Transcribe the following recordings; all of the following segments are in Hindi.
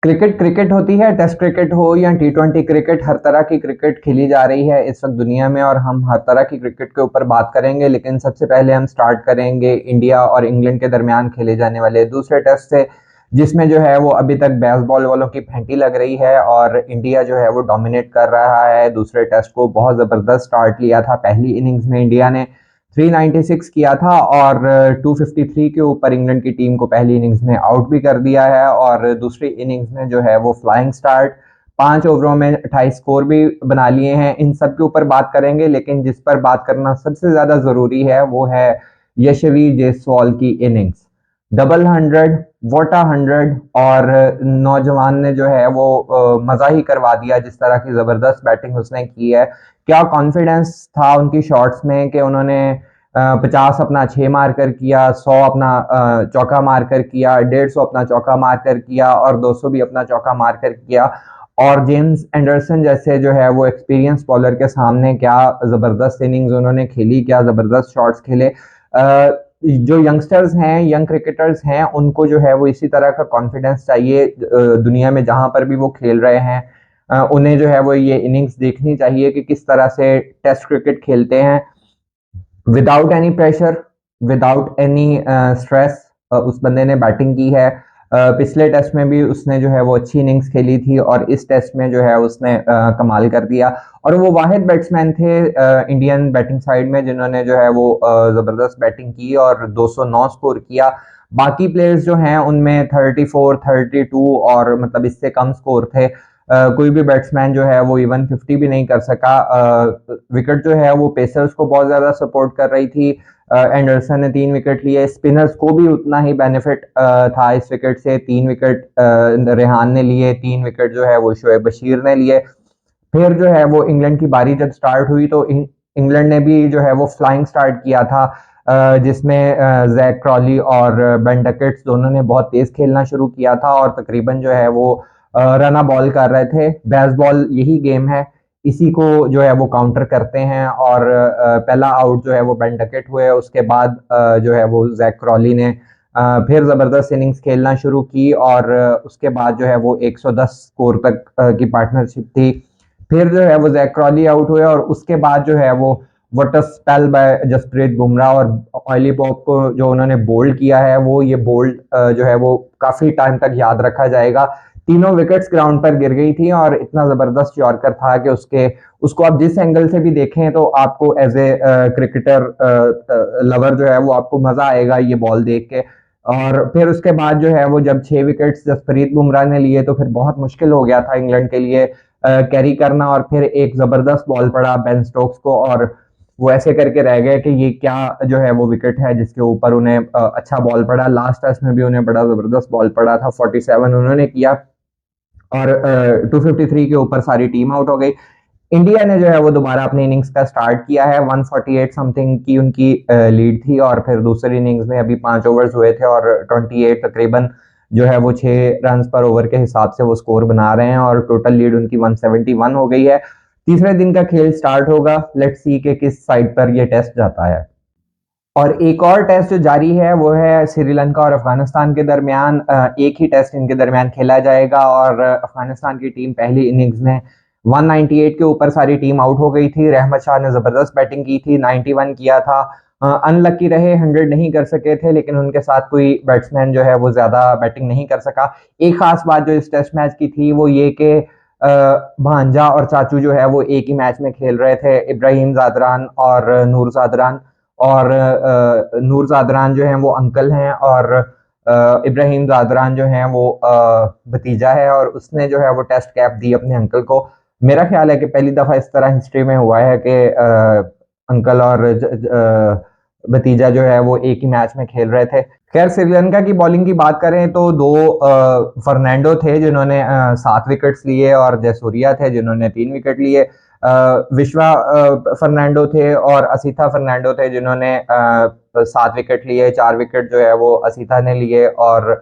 क्रिकेट क्रिकेट होती है, टेस्ट क्रिकेट हो या टी20 क्रिकेट, हर तरह की क्रिकेट खेली जा रही है इस वक्त दुनिया में और हम हर तरह की क्रिकेट के ऊपर बात करेंगे। लेकिन सबसे पहले हम स्टार्ट करेंगे इंडिया और इंग्लैंड के दरमियान खेले जाने वाले दूसरे टेस्ट से, जिसमें जो है वो अभी तक बेसबॉल वालों की फेंटी लग रही है और इंडिया जो है वो डोमिनेट कर रहा है। दूसरे टेस्ट को बहुत ज़बरदस्त स्टार्ट लिया था, पहली इनिंग्स में इंडिया ने 396 किया था और 253 के ऊपर इंग्लैंड की टीम को पहली इनिंग्स में आउट भी कर दिया है। और दूसरी इनिंग्स में जो है वो फ्लाइंग स्टार्ट, 5 ओवरों में 28 स्कोर भी बना लिए हैं। इन सब के ऊपर बात करेंगे, लेकिन जिस पर बात करना सबसे ज़्यादा ज़रूरी है वो है यशवी जायसवाल की इनिंग्स। डबल 100, वोटा 100 और नौजवान ने जो है वो मज़ा ही करवा दिया। जिस तरह की ज़बरदस्त बैटिंग उसने की है, क्या कॉन्फिडेंस था उनकी शॉट्स में कि उन्होंने 50 अपना 6 मार कर किया, 100 अपना चौका मार कर किया, 150 अपना चौका मार कर किया और 200 भी अपना चौका मार कर किया। और जेम्स एंडरसन जैसे जो है वो एक्सपीरियंस बॉलर के सामने क्या ज़बरदस्त इनिंग्स उन्होंने खेली, क्या ज़बरदस्त शॉट्स खेले। जो यंगस्टर्स हैं, यंग क्रिकेटर्स हैं, उनको जो है वो इसी तरह का कॉन्फिडेंस चाहिए दुनिया में जहां पर भी वो खेल रहे हैं। उन्हें जो है वो ये इनिंग्स देखनी चाहिए कि किस तरह से टेस्ट क्रिकेट खेलते हैं without any pressure, without any stress. उस बंदे ने बैटिंग की है। पिछले टेस्ट में भी उसने जो है वो अच्छी इनिंग्स खेली थी और इस टेस्ट में जो है उसने कमाल कर दिया। और वो वाहिद बैट्समैन थे इंडियन बैटिंग साइड में जिन्होंने जो है वो ज़बरदस्त बैटिंग की और 209 स्कोर किया। बाकी प्लेयर्स जो हैं उनमें 34, 32 और मतलब इससे कम स्कोर थे। कोई भी बैट्समैन जो है वो इवन 50 भी नहीं कर सका। विकेट जो है वो पेसर्स को बहुत ज़्यादा सपोर्ट कर रही थी। एंडरसन ने 3 विकेट लिए, स्पिनर्स को भी उतना ही बेनिफिट था इस विकेट से। 3 विकेट रेहान ने लिए, 3 विकेट जो है वो शोएब बशीर ने लिए। फिर जो है वो इंग्लैंड की बारी जब स्टार्ट हुई तो इंग्लैंड ने भी जो है वो फ्लाइंग स्टार्ट किया था, जिसमें जैक क्रॉली और बेन डकेट्स दोनों ने बहुत तेज खेलना शुरू किया था और तकरीबन जो है वो रना बॉल कर रहे थे। बेसबॉल यही गेम है, इसी को जो है वो काउंटर करते हैं। और पहला आउट जो है वो बेन डकेट हुए, उसके बाद जो है वो जैक क्रॉली ने फिर ज़बरदस्त इनिंग्स खेलना शुरू की और उसके बाद जो है वो 110 स्कोर तक की पार्टनरशिप थी। फिर जो है वो जैक क्रॉली आउट हुए और उसके बाद जो है वो what a spell by Jasprit Bumrah और ऑयली पॉप को जो उन्होंने बोल्ड किया है, वो ये बोल्ड जो है वो काफी टाइम तक याद रखा जाएगा। तीनों विकेट्स ग्राउंड पर गिर गई थी और इतना जबरदस्त यॉर्कर था कि उसको आप जिस एंगल से भी देखें तो आपको एज ए क्रिकेटर लवर जो है वो आपको मजा आएगा ये बॉल देख के। और फिर उसके बाद जो है वो जब 6 विकेट्स जसप्रीत बुमराह ने लिए तो फिर बहुत मुश्किल हो गया था इंग्लैंड के लिए कैरी करना। और फिर एक जबरदस्त बॉल पड़ा बेन स्टोक्स को और वो ऐसे करके रह गए कि ये क्या जो है वो विकेट है जिसके ऊपर उन्हें अच्छा बॉल पड़ा। लास्ट टेस्ट में भी उन्हें बड़ा जबरदस्त बॉल पड़ा था, 47 उन्होंने किया और 253 के ऊपर सारी टीम आउट हो गई। इंडिया ने जो है वो दोबारा अपनी इनिंग्स का स्टार्ट किया है, 148 समथिंग की उनकी लीड थी और फिर दूसरी इनिंग्स में अभी 5 ओवर्स हुए थे और 28 तकरीबन जो है वो 6 रन पर ओवर के हिसाब से वो स्कोर बना रहे हैं और टोटल लीड उनकी 171 हो गई है। तीसरे दिन का खेल स्टार्ट होगा, लेट्स सी के किस साइड पर ये टेस्ट जाता है। और एक और टेस्ट जो जारी है वो है श्रीलंका और अफगानिस्तान के दरमियान। एक ही टेस्ट इनके दरमियान खेला जाएगा और अफगानिस्तान की टीम पहली इनिंग्स में 198 के ऊपर सारी टीम आउट हो गई थी। रहमत शाह ने जबरदस्त बैटिंग की थी, 91 किया था। अनलकी रहे, 100 नहीं कर सके थे, लेकिन उनके साथ कोई बैट्समैन जो है वो ज्यादा बैटिंग नहीं कर सका। एक खास बात जो इस टेस्ट मैच की थी वो ये कि भांजा और चाचू जो है वो एक ही मैच में खेल रहे थे, इब्राहिम जादरान और नूर जादरान। और नूर जादरान जो हैं वो अंकल हैं और इब्राहिम जादरान जो हैं वो भतीजा है और उसने जो है वो टेस्ट कैप दी अपने अंकल को। मेरा ख्याल है कि पहली दफा इस तरह हिस्ट्री में हुआ है कि अंकल और भतीजा जो है वो एक ही मैच में खेल रहे थे। खैर, श्रीलंका की बॉलिंग की बात करें तो दो फर्नांडो थे जिन्होंने 7 विकेट्स लिए और जयसूर्या थे जिन्होंने 3 विकेट लिए। विश्वा फर्नांडो थे और असीथा फर्नांडो थे जिन्होंने 7 विकेट लिए। 4 विकेट जो है वो असीथा ने लिए और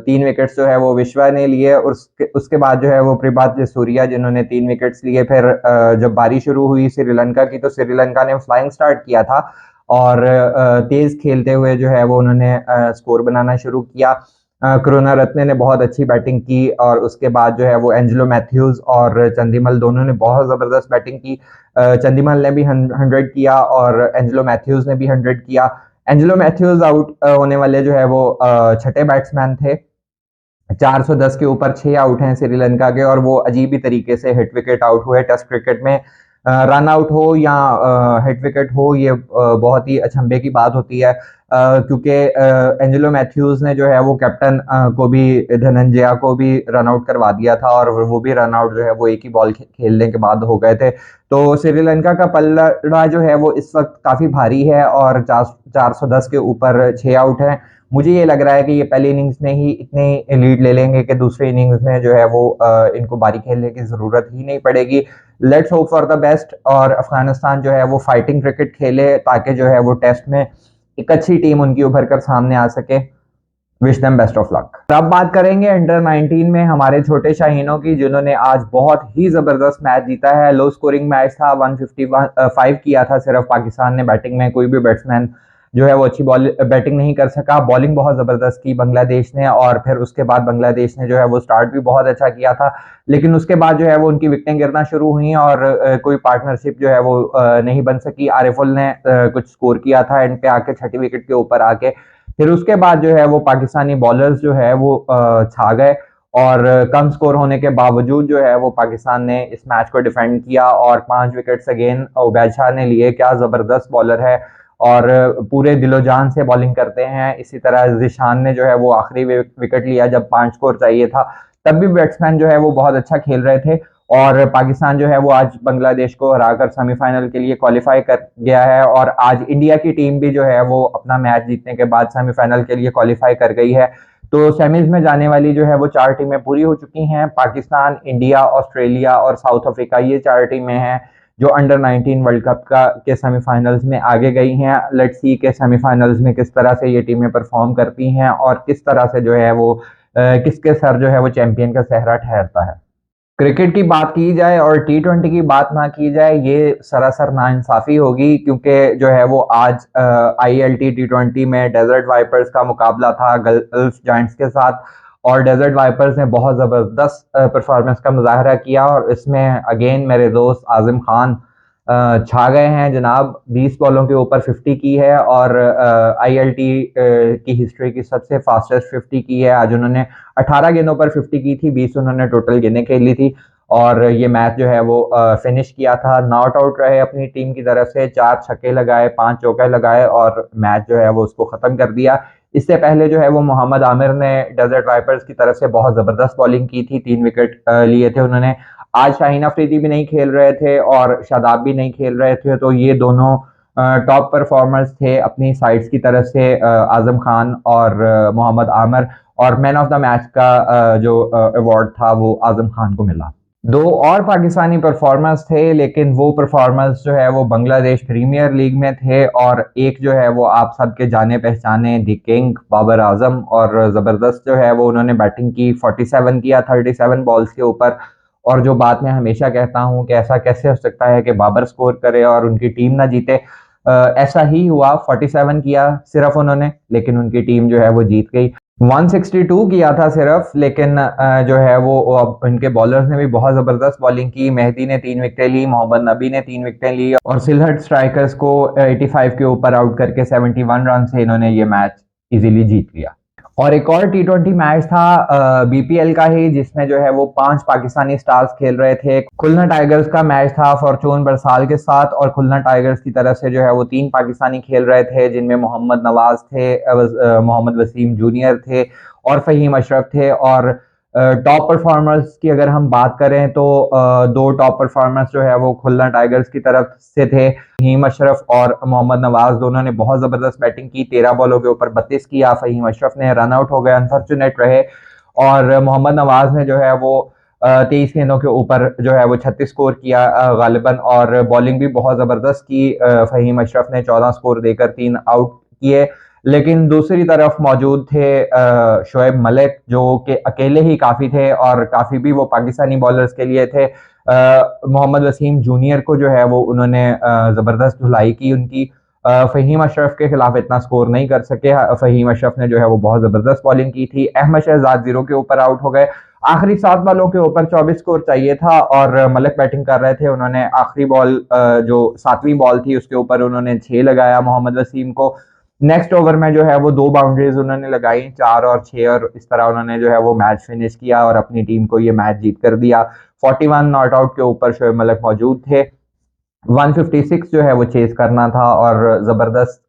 3 विकेट्स जो है वो विश्वा ने लिए। और उसके बाद जो है वो प्रभात जयसूर्या जिन्होंने 3 विकेट्स लिए। फिर जब बारी शुरू हुई श्रीलंका की तो श्रीलंका ने फ्लाइंग स्टार्ट किया था और तेज खेलते हुए जो है वो उन्होंने स्कोर बनाना शुरू किया। करुणा रत्ने ने बहुत अच्छी बैटिंग की और उसके बाद जो है वो एंजेलो मैथ्यूज और चंदीमल दोनों ने बहुत ज़बरदस्त बैटिंग की। चंदीमल ने भी 100 किया और एंजेलो मैथ्यूज ने भी 100 किया। एंजेलो मैथ्यूज आउट होने वाले जो है वो छठे बैट्समैन थे। 410 के ऊपर 6 आउट हैं श्रीलंका के और वो अजीब ही तरीके से हिट विकेट आउट हुए टेस्ट क्रिकेट में। रन आउट हो या हिट विकेट हो, ये बहुत ही अचंभे की बात होती है, क्योंकि एंजेलो मैथ्यूज ने जो है वो कैप्टन को भी, धनंजया को भी रन आउट करवा दिया था और वो भी रन आउट जो है वो एक ही बॉल खेलने के बाद हो गए थे। तो श्रीलंका का पल्ला जो है वो इस वक्त काफ़ी भारी है और 410 के ऊपर 6 आउट हैं। मुझे ये लग रहा है कि ये पहली इनिंग्स में ही इतने लीड ले लेंगे कि दूसरी इनिंग्स में जो है वो इनको बारी खेलने की ज़रूरत ही नहीं पड़ेगी। Let's hope for the best और अफगानिस्तान जो है वो फाइटिंग क्रिकेट खेले ताकि जो है वो टेस्ट में एक अच्छी टीम उनकी उभर कर सामने आ सके। Wish them best of luck. अब बात करेंगे अंडर 19 में हमारे छोटे शाहीनों की, जिन्होंने आज बहुत ही जबरदस्त मैच जीता है। लो स्कोरिंग मैच था, 155 किया था सिर्फ पाकिस्तान ने बैटिंग में। कोई भी बैट्समैन जो है वो अच्छी बॉल बैटिंग नहीं कर सका। बॉलिंग बहुत ज़बरदस्त की बांग्लादेश ने और फिर उसके बाद बांग्लादेश ने जो है वो स्टार्ट भी बहुत अच्छा किया था, लेकिन उसके बाद जो है वो उनकी विकेटें गिरना शुरू हुई और कोई पार्टनरशिप जो है वो नहीं बन सकी। आरिफुल ने कुछ स्कोर किया था एंड पे आके, छठी विकेट के ऊपर आके। फिर उसके बाद जो है वो पाकिस्तानी बॉलर्स जो है वो छा गए और कम स्कोर होने के बावजूद जो है वो पाकिस्तान ने इस मैच को डिफेंड किया और 5 विकेट्स अगेन उबैद शाह ने लिए। क्या ज़बरदस्त बॉलर है और पूरे दिलो जान से बॉलिंग करते हैं। इसी तरह जिशान ने जो है वो आखिरी विकेट लिया जब 5 स्कोर चाहिए था, तब भी बैट्समैन जो है वो बहुत अच्छा खेल रहे थे और पाकिस्तान जो है वो आज बांग्लादेश को हराकर सेमीफाइनल के लिए क्वालिफाई कर गया है। और आज इंडिया की टीम भी जो है वो अपना मैच जीतने के बाद सेमीफाइनल के लिए क्वालिफाई कर गई है। तो सेमीज में जाने वाली जो है वो 4 टीमें पूरी हो चुकी हैं। पाकिस्तान, इंडिया, ऑस्ट्रेलिया और साउथ अफ्रीका, ये 4 टीमें हैं जो अंडर 19 वर्ल्ड कप का के सेमीफाइनल्स में आगे गई हैं। लेट्स सी के सेमीफाइनल्स में किस तरह से ये टीमें परफॉर्म करती हैं और किस तरह से जो है वो किसके सर जो है वो चैंपियन का सेहरा ठहरता है। क्रिकेट की बात की जाए और टी20 की बात ना की जाए, ये सरासर नाइंसाफ़ी होगी, क्योंकि जो है वो आज ILT टी20 में डेजर्ट वाइपर्स का मुकाबला था गल्फ जायंट्स के साथ और डेजर्ट वाइपर्स ने बहुत ज़बरदस्त परफॉर्मेंस का मुजाहरा किया और इसमें अगेन मेरे दोस्त आज़िम खान छा गए हैं जनाब। 20 बॉलों के ऊपर 50 की है और ILT की हिस्ट्री की सबसे फास्टेस्ट 50 की है। आज उन्होंने 18 गेंदों पर 50 की थी, 20 उन्होंने टोटल गेंदें खेली थी और ये मैच जो है वो फिनिश किया था। नॉट आउट रहे अपनी टीम की तरफ से, 4 छक्के लगाए, 5 चौके लगाए और मैच जो है वो उसको ख़त्म कर दिया। इससे पहले जो है वो मोहम्मद आमिर ने डेजर्ट वाइपर्स की तरफ से बहुत ज़बरदस्त बॉलिंग की थी, 3 विकेट लिए थे उन्होंने। आज शाहीन अफरीदी भी नहीं खेल रहे थे और शादाब भी नहीं खेल रहे थे, तो ये दोनों टॉप परफॉर्मर्स थे अपनी साइड्स की तरफ से, आजम खान और मोहम्मद आमिर। और मैन ऑफ द मैच का जो अवार्ड था वो आजम खान को मिला। 2 और पाकिस्तानी परफॉर्मर्स थे, लेकिन वो परफॉर्मर्स जो है वो बांग्लादेश प्रीमियर लीग में थे और एक जो है वो आप सबके जाने पहचाने दी किंग बाबर आजम, और ज़बरदस्त जो है वो उन्होंने बैटिंग की, 47 किया 37 बॉल्स के ऊपर। और जो बात मैं हमेशा कहता हूँ कि ऐसा कैसे हो सकता है कि बाबर स्कोर करे और उनकी टीम ना जीते, ऐसा ही हुआ। 47 किया सिर्फ उन्होंने, लेकिन उनकी टीम जो है वो जीत गई। 162 किया था सिर्फ, लेकिन जो है वो अब इनके बॉलर्स ने भी बहुत ज़बरदस्त बॉलिंग की। मेहदी ने 3 विकेटें ली, मोहम्मद नबी ने 3 विकेटें ली और सिलहट स्ट्राइकर्स को 85 के ऊपर आउट करके 71 रन से इन्होंने ये मैच इजीली जीत लिया। और एक और टी20 मैच था BPL का ही, जिसमें जो है वो 5 पाकिस्तानी स्टार्स खेल रहे थे। खुलना टाइगर्स का मैच था फॉर्चून बरसाल के साथ और खुलना टाइगर्स की तरफ से जो है वो 3 पाकिस्तानी खेल रहे थे, जिनमें मोहम्मद नवाज थे, मोहम्मद वसीम जूनियर थे और फ़हीम अशरफ थे। और टॉप परफॉर्मर्स की अगर हम बात करें तो 2 टॉप परफॉर्मर्स जो है वो खुलना टाइगर्स की तरफ से थे। फ़हीम अशरफ और मोहम्मद नवाज दोनों ने बहुत ज़बरदस्त बैटिंग की, 13 बॉलों के ऊपर 32 किया। फ़हीम अशरफ ने रन आउट हो गए, अनफॉर्चुनेट रहे। और मोहम्मद नवाज ने जो है वो 23 गेंदों के ऊपर जो है वो 36 स्कोर किया गालिबन, और बॉलिंग भी बहुत ज़बरदस्त की। फ़हीम अशरफ ने 14 स्कोर देकर 3 आउट किए। लेकिन दूसरी तरफ मौजूद थे शोएब मलिक, जो कि अकेले ही काफ़ी थे और काफ़ी भी वो पाकिस्तानी बॉलर्स के लिए थे। मोहम्मद वसीम जूनियर को जो है वो उन्होंने ज़बरदस्त धुलाई की उनकी। फ़हीम अशरफ के खिलाफ इतना स्कोर नहीं कर सके। फ़हीम अशरफ ने जो है वो बहुत ज़बरदस्त बॉलिंग की थी। अहमद शहजाद 0 के ऊपर आउट हो गए। आखिरी 7 बॉलों के ऊपर 24 स्कोर चाहिए था और मलिक बैटिंग कर रहे थे। उन्होंने आखिरी बॉल जो 7वीं बॉल थी उसके ऊपर उन्होंने 6 लगाया मोहम्मद वसीम को। नेक्स्ट ओवर में जो है वो 2 बाउंड्रीज उन्होंने लगाई, 4 और 6, और इस तरह उन्होंने जो है वो मैच फिनिश किया और अपनी टीम को ये मैच जीत कर दिया। 41 नॉट आउट के ऊपर शोएब मलिक मौजूद थे। 156 जो है वो चेज करना था और ज़बरदस्त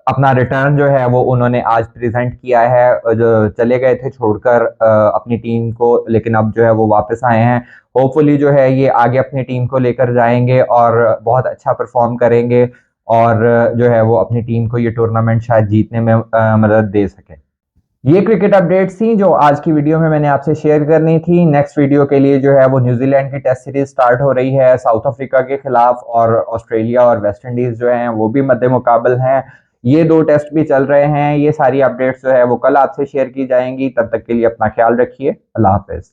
अपना रिटर्न जो है वो उन्होंने आज प्रेजेंट किया है। जो चले गए थे छोड़कर अपनी टीम को, लेकिन अब जो है वो वापस आए हैं। होपफुली जो है ये आगे अपनी टीम को लेकर जाएंगे और बहुत अच्छा परफॉर्म करेंगे और जो है वो अपनी टीम को ये टूर्नामेंट शायद जीतने में मदद दे सके। ये क्रिकेट अपडेट्स थी जो आज की वीडियो में मैंने आपसे शेयर करनी थी। नेक्स्ट वीडियो के लिए जो है वो न्यूजीलैंड की टेस्ट सीरीज स्टार्ट हो रही है साउथ अफ्रीका के खिलाफ, और ऑस्ट्रेलिया और वेस्ट इंडीज जो हैं वो भी मद्दे मुकाबल हैं। ये 2 टेस्ट भी चल रहे हैं। ये सारी अपडेट्स जो है वो कल आपसे शेयर की जाएंगी। तब तक के लिए अपना ख्याल रखिए। अल्लाह हाफिज।